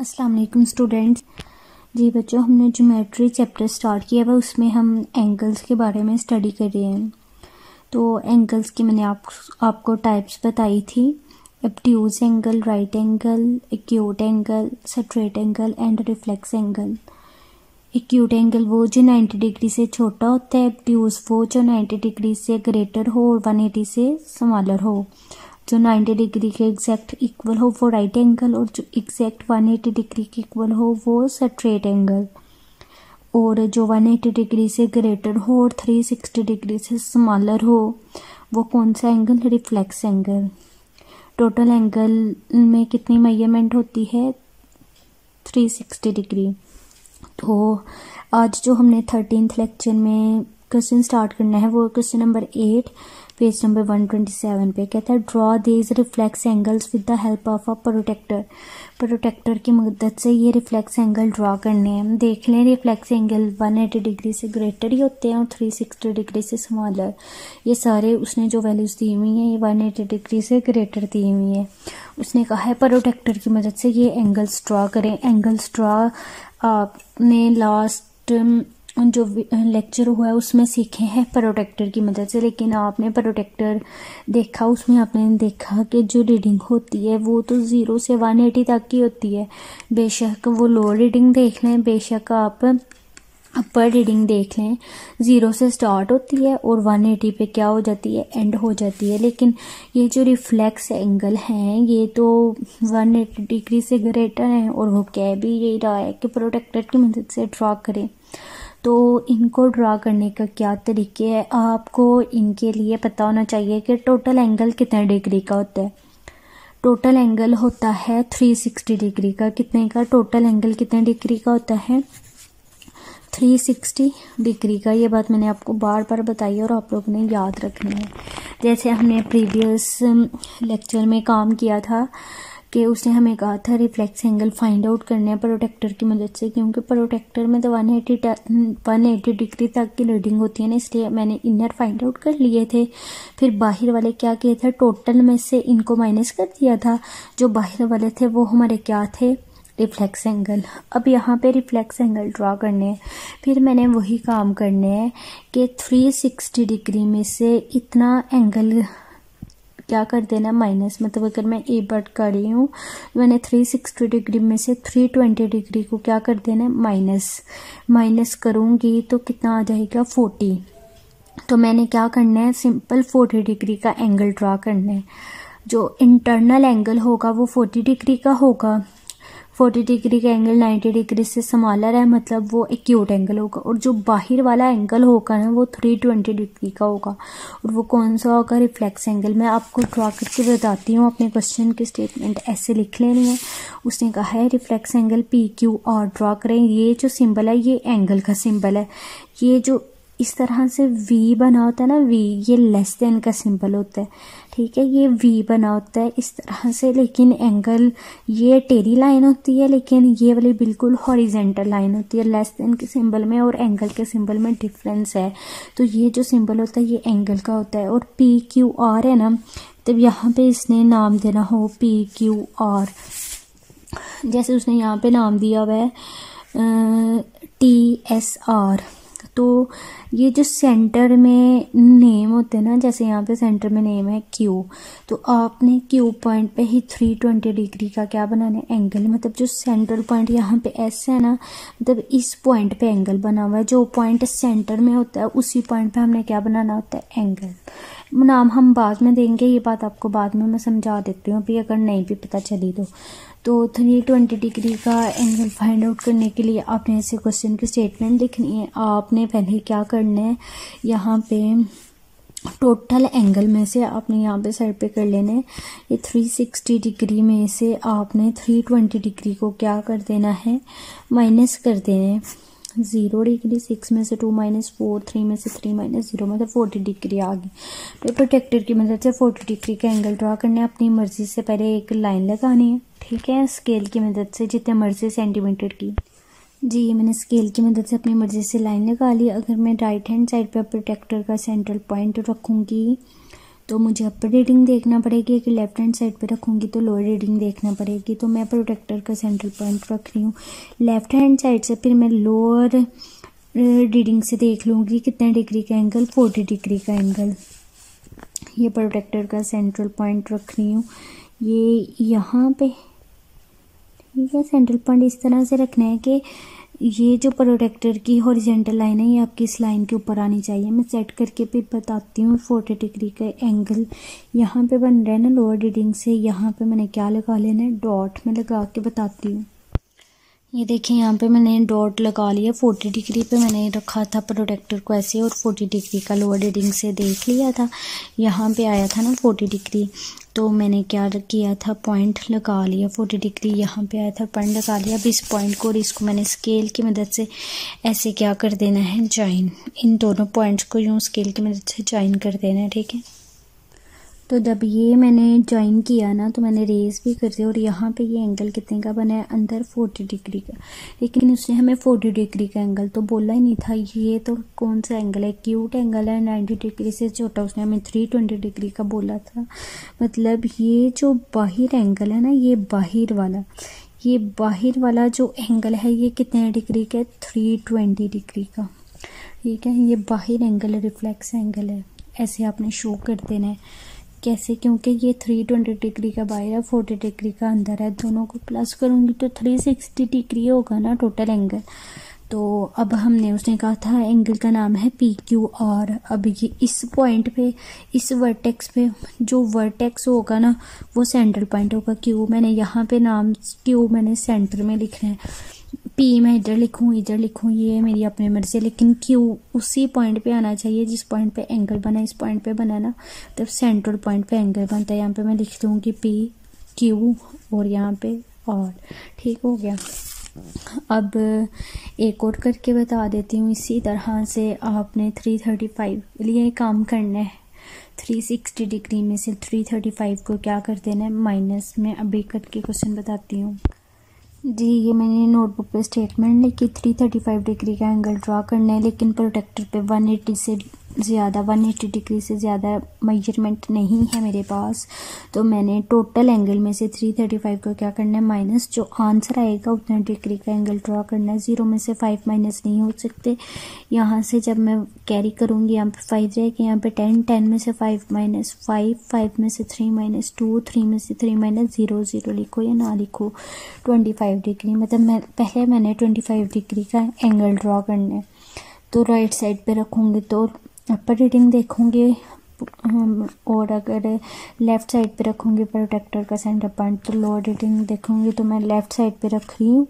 अस्सलाम वालेकुम स्टूडेंट्स। जी बच्चों, हमने ज्योमेट्री चैप्टर स्टार्ट किया हुआ, उसमें हम एंगल्स के बारे में स्टडी कर रहे हैं। तो एंगल्स की मैंने आपको टाइप्स बताई थी। Obtuse angle, right angle, acute angle, straight angle and reflex angle. Acute angle वो जो 90 डिग्री से छोटा होता है, ऑब्ट्यूज वो जो 90 डिग्री से ग्रेटर हो और 180 से स्मॉलर हो। जो 90 डिग्री के एग्जैक्ट इक्वल हो वो राइट एंगल, और जो एग्जैक्ट 180 डिग्री के इक्वल हो वो स्ट्रेट एंगल। और जो 180 डिग्री से ग्रेटर हो और 360 डिग्री से स्मॉलर हो वो कौन सा angle? Reflex angle. Total angle में कितनी मेजरमेंट होती है? 360 डिग्री। तो आज जो हमने 13th लेक्चर में क्वेश्चन स्टार्ट करना है वो क्वेश्चन नंबर 8 पेज नंबर 127 पे। कहता है draw these reflex angles with the help of a protractor. Protractor की मदद से ये रिफ्लेक्स एंगल ड्रॉ करने हैं। देख लें, रिफ्लेक्स एंगल 180 डिग्री से ग्रेटर ही होते हैं और 360 डिग्री से स्मॉलर। ये सारे उसने जो वैल्यूज़ दी हुई हैं ये 180 डिग्री से ग्रेटर दी हुई हैं। उसने कहा है प्रोटेक्टर की मदद से ये एंगल्स ड्रॉ करें। एंगल्स ड्रॉ आपने लास्ट जो लेक्चर हुआ है उसमें सीखे हैं प्रोटेक्टर की मदद से, लेकिन आपने प्रोटेक्टर देखा, उसमें आपने देखा कि जो रीडिंग होती है वो तो 0 से 180 तक की होती है। बेशक वो लो रीडिंग देख लें, बेशक आप अपर रीडिंग देख लें, 0 से स्टार्ट होती है और 180 पे क्या हो जाती है? एंड हो जाती है। लेकिन ये जो रिफ्लेक्स एंगल हैं ये तो 180 डिग्री से ग्रेटर हैं और वो कह भी यही रहा है कि प्रोटेक्टर की मदद से ड्रॉ करें। तो इनको ड्रॉ करने का क्या तरीके है, आपको इनके लिए पता होना चाहिए कि टोटल एंगल कितने डिग्री का होता है। टोटल एंगल होता है 360 डिग्री का। कितने का? टोटल एंगल कितने डिग्री का होता है? 360 डिग्री का। ये बात मैंने आपको बार बार बताई है और आप लोगों ने याद रखनी है। जैसे हमने प्रीवियस लेक्चर में काम किया था कि उसने हमें कहा था रिफ्लेक्स एंगल फाइंड आउट करने हैं प्रोटेक्टर की मदद से, क्योंकि प्रोटेक्टर में तो 180 डिग्री तक की रीडिंग होती है ना, इसलिए मैंने इनर फाइंड आउट कर लिए थे। फिर बाहर वाले क्या किए थे? टोटल में से इनको माइनस कर दिया था। जो बाहर वाले थे वो हमारे क्या थे? Reflex angle. अब यहाँ पे रिफ्लेक्स एंगल ड्रॉ करने हैं। फिर मैंने वही काम करने हैं कि 360 डिग्री में से इतना एंगल क्या कर देना? माइनस। मतलब अगर मैं ए बट कर रही हूँ मैंने 360 डिग्री में से 320 डिग्री को क्या कर देना? माइनस करूँगी तो कितना आ जाएगा? 40। तो मैंने क्या करना है? सिंपल 40 डिग्री का एंगल ड्रॉ करना है। जो इंटरनल एंगल होगा वो 40 डिग्री का होगा। 40 डिग्री का एंगल 90 डिग्री से स्मॉलर है, मतलब वो एक्यूट एंगल होगा। और जो बाहर वाला एंगल होगा ना वो 320 डिग्री का होगा, और वो कौन सा होगा? Reflex angle. मैं आपको ड्रॉ करके बताती हूँ, अपने क्वेश्चन की स्टेटमेंट ऐसे लिख लेनी है। उसने कहा है रिफ्लेक्स एंगल PQR ड्रॉ करें। ये जो सिंबल है ये एंगल का सिंबल है। ये जो इस तरह से V बना होता है ना, V, ये लेस देन का सिंबल होता है, ठीक है। ये V बना होता है इस तरह से, लेकिन एंगल ये टेढ़ी लाइन होती है, लेकिन ये वाली बिल्कुल हॉरिजेंटल लाइन होती है। लेस देन के सिंबल में और एंगल के सिंबल में डिफरेंस है। तो ये जो सिंबल होता है ये एंगल का होता है। और PQR है ना, तब यहाँ पे इसने नाम देना हो PQR। जैसे उसने यहाँ पे नाम दिया हुआ है TSR। तो ये जो सेंटर में नेम होते हैं ना, जैसे यहाँ पे सेंटर में नेम है Q, तो आपने Q पॉइंट पे ही 320 डिग्री का क्या बनाना है? एंगल। मतलब जो सेंट्रल पॉइंट यहाँ पे S है ना, मतलब इस पॉइंट पे एंगल बना हुआ है। जो पॉइंट सेंटर में होता है उसी पॉइंट पे हमने क्या बनाना होता है? एंगल। नाम हम बाद में देंगे, ये बात आपको बाद में मैं समझा देती हूँ, अभी अगर नहीं भी पता चली तो 320 डिग्री का एंगल फाइंड आउट करने के लिए आपने ऐसे क्वेश्चन की स्टेटमेंट लिखनी है। आपने पहले क्या करना है, यहाँ पे टोटल एंगल में से आपने यहाँ पे साइड पे कर लेना है। ये 360 डिग्री में से आपने 320 डिग्री को क्या कर देना है? माइनस कर देना है। 0 डिग्री, 6 में से 2 माइनस 4, 3 में से 3 माइनस 0, मतलब 40 डिग्री आ गई। तो प्रोटेक्टर की मदद से 40 डिग्री का एंगल ड्रॉ करना है। अपनी मर्जी से पहले एक लाइन लगानी है, ठीक है, स्केल की मदद से, जितने मर्जी सेंटीमीटर की। जी, मैंने स्केल की मदद से अपनी मर्जी से लाइन लगा ली। अगर मैं राइट हैंड साइड पर प्रोटेक्टर का सेंट्रल पॉइंट रखूँगी तो मुझे अपर रीडिंग देखना पड़ेगी कि लेफ्ट हैंड साइड पे रखूँगी तो लोअर रीडिंग देखना पड़ेगी। तो मैं प्रोटेक्टर का सेंट्रल पॉइंट रख रही हूँ लेफ्ट हैंड साइड से, फिर मैं लोअर रीडिंग से देख लूँगी कितने डिग्री का एंगल, 40 डिग्री का एंगल। ये प्रोटेक्टर का सेंट्रल पॉइंट रख रही हूँ ये यहाँ पे, ठीक है। सेंट्रल पॉइंट इस तरह से रखना है कि ये जो प्रोटेक्टर की हॉरिजॉन्टल लाइन है ये आपकी इस लाइन के ऊपर आनी चाहिए। मैं सेट करके भी बताती हूँ। 40 डिग्री का एंगल यहाँ पे बन रहा है ना लोअर रीडिंग से, यहाँ पे मैंने क्या लगा लेना है, डॉट में लगा के बताती हूँ। ये देखिए यहाँ पे मैंने डॉट लगा लिया। 40 डिग्री पे मैंने रखा था प्रोटेक्टर को ऐसे, और 40 डिग्री का लोअर रीडिंग से देख लिया था। यहाँ पे आया था ना 40 डिग्री, तो मैंने क्या किया था, पॉइंट लगा लिया। 40 डिग्री यहाँ पे आया था, पॉइंट लगा लिया। अब इस पॉइंट को और इसको मैंने स्केल की मदद से ऐसे क्या कर देना है, ज्वाइन। इन दोनों पॉइंट्स को यूँ स्केल की मदद से ज्वाइन कर देना है, ठीक है। तो जब ये मैंने ज्वाइन किया ना तो मैंने रेस भी कर दिया, और यहाँ पे ये एंगल कितने का बना है, अंदर 40 डिग्री का। लेकिन उसने हमें 40 डिग्री का एंगल तो बोला ही नहीं था। ये तो कौन सा एंगल है, क्यूट एंगल है, 90 डिग्री से छोटा। उसने हमें 320 डिग्री का बोला था। मतलब ये जो बाहर एंगल है ना, ये बाहर वाला जो एंगल है ये कितने डिग्री का है, 320 डिग्री का, ठीक है। ये बाहर एंगल है, रिफ्लेक्स एंगल है। ऐसे आपने शो कर देना है। कैसे, क्योंकि ये 320 डिग्री का बाहर है, 40 डिग्री का अंदर है। दोनों को प्लस करूँगी तो 360 डिग्री होगा ना टोटल एंगल। तो अब हमने, उसने कहा था एंगल का नाम है PQR। अब ये इस पॉइंट पे, इस वर्टेक्स पे, जो वर्टेक्स होगा ना वो सेंट्रल पॉइंट होगा। Q मैंने यहाँ पे नाम, Q मैंने सेंटर में लिखना है। P मैं इधर लिखूँ ये मेरी अपनी मर्जी है, लेकिन Q उसी पॉइंट पे आना चाहिए जिस पॉइंट पे एंगल बना। इस पॉइंट पे बना ना, तब सेंट्रल पॉइंट पे एंगल बनता है। यहाँ पे मैं लिख दूँगी P Q और यहाँ पे R, ठीक हो गया। अब एक और करके बता देती हूँ। इसी तरह से आपने 335 लिए काम करना है। 360 डिग्री में से 335 को क्या कर देना है, माइनस में। अभी करके क्वेश्चन बताती हूँ जी। ये मैंने नोटबुक पे स्टेटमेंट लिखी, 335 डिग्री का एंगल ड्रा करना है, लेकिन प्रोटेक्टर पे 180 डिग्री से ज़्यादा मेजरमेंट नहीं है मेरे पास। तो मैंने टोटल एंगल में से 335 को क्या करना है, माइनस। जो आंसर आएगा उतना डिग्री का एंगल ड्रा करना है। 0 में से 5 माइनस नहीं हो सकते। यहाँ से जब मैं कैरी करूँगी, यहाँ पे 5 रहेगा, यहाँ पे 10, 10 में से 5 माइनस 5, 5 में से 3 माइनस 2, 3 में से 3 माइनस 0, 0 लिखो या ना लिखो। 25 डिग्री, मतलब पहले मैंने 25 डिग्री का एंगल ड्रा करना है। तो राइट साइड पे रखूँगी तो अपर रीडिंग देखूँगी, और अगर लेफ़्ट साइड पे रखूँगी प्रोटेक्टर का सेंटर पॉइंट तो लोअर रीडिंग देखूँगी। तो मैं लेफ़्ट साइड पे रख रही हूँ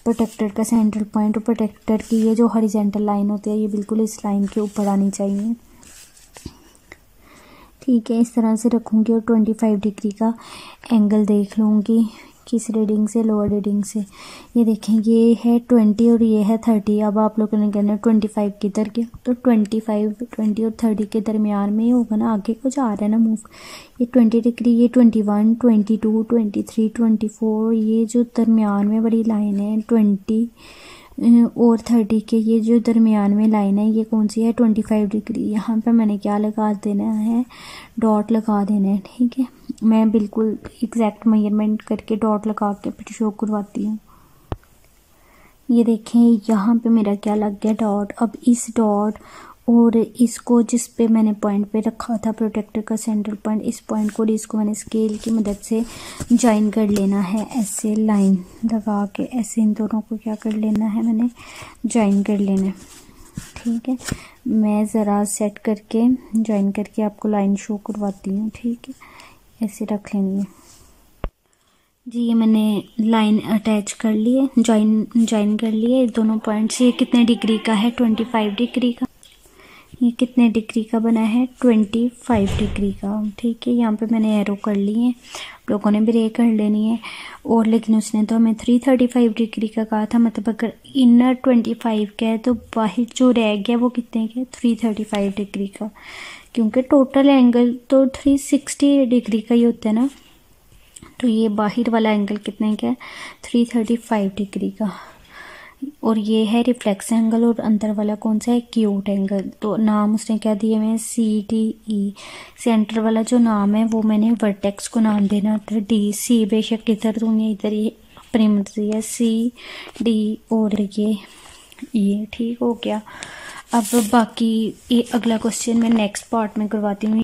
प्रोटेक्टर का सेंट्रल पॉइंट। और प्रोटेक्टर की ये जो हॉरिजॉन्टल लाइन होती है ये बिल्कुल इस लाइन के ऊपर आनी चाहिए, ठीक है। इस तरह से रखूँगी और 25 डिग्री का एंगल देख लूँगी। किस रीडिंग से, लोअर रीडिंग से। ये देखें ये है 20 और ये है 30। अब आप लोगों ने कहना 25 किधर गया, तो 25, 20 और 30 के दरमियान में ही होगा ना, आगे को जा रहा है ना मूव। ये 20 डिग्री, ये 21, 22, 23, 24, ये जो दरमियान में बड़ी लाइन है 20 और 30 के, ये जो दरमियान में लाइन है ये कौन सी है, 25 डिग्री। यहाँ पे मैंने क्या लगा देना है, डॉट लगा देना है, ठीक है। मैं बिल्कुल एग्जैक्ट मेजरमेंट करके डॉट लगा के फिर शो करवाती हूँ। ये देखें यहाँ पे मेरा क्या लग गया, डॉट। अब इस डॉट और इसको जिस पे मैंने पॉइंट पे रखा था प्रोटेक्टर का सेंट्रल पॉइंट, इस पॉइंट को इसको मैंने स्केल की मदद से ज्वाइन कर लेना है। ऐसे लाइन लगा के ऐसे इन दोनों को क्या कर लेना है, मैंने ज्वाइन कर लेना है, ठीक है। मैं ज़रा सेट करके ज्वाइन करके आपको लाइन शो करवाती हूँ, ठीक है। ऐसे रख लेंगे जी। ये मैंने लाइन अटैच कर ली है, ज्वाइन कर लिए दोनों पॉइंट्स। ये कितने डिग्री का है, 25 डिग्री का। ये कितने डिग्री का बना है, 25 डिग्री का, ठीक है। यहाँ पे मैंने एरो कर ली है, लोगों ने भी रे कर लेनी है। और लेकिन उसने तो हमें 335 डिग्री का कहा था, मतलब अगर इनर 25 का है तो बाहर जो रह गया वो कितने का है, 335 डिग्री का। क्योंकि टोटल एंगल तो 360 डिग्री का ही होता है ना, तो ये बाहर वाला एंगल कितने का है, 335 डिग्री का। और ये है रिफ्लेक्स एंगल, और अंदर वाला कौन सा है, एक्यूट एंगल। तो नाम उसने क्या दिए हुए हैं, CDE। सेंटर वाला जो नाम है वो मैंने वर्टेक्स को नाम देना था DC, बेशक इधर दूंगी, इधर ये परिमिति है CD और ये ठीक हो गया। अब बाकी ये अगला क्वेश्चन मैं नेक्स्ट पार्ट में करवाती हूँ।